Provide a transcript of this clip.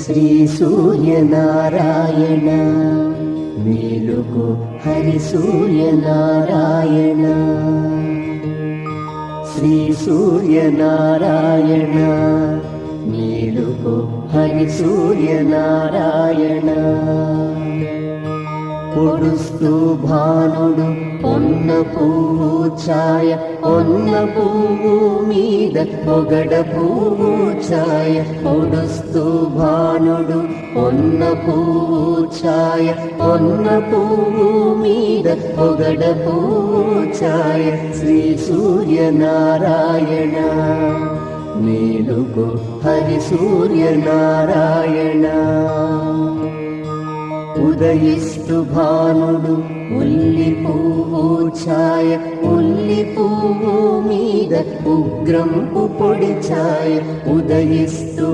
శ్రీ సూర్యనారాయణ మేలుకో హరి సూర్యనారాయణ శ్రీ సూర్యనారాయణ మేలుకో హరి సూర్యనారాయణ పొడుస్తూ భానుడు పొన్న పువ్వు ఛాయ పొన్న పువ్వు మీద పొగడ పువ్వు ఛాయ పొడుస్తూ భానుడు పొన్న పువ్వు ఛాయ పొన్న పువ్వు మీద పొగడ పువ్వు ఛాయ శ్రీ సూర్యనారాయణ మేలుకో హరి సూర్యనారాయణ ఉదయిస్తు భానుడు ఉల్లి పువ్వు ఛాయ ఉల్లి పువ్వు మీద ఉగ్రంపు పొడి ఛాయ ఉదయిస్తు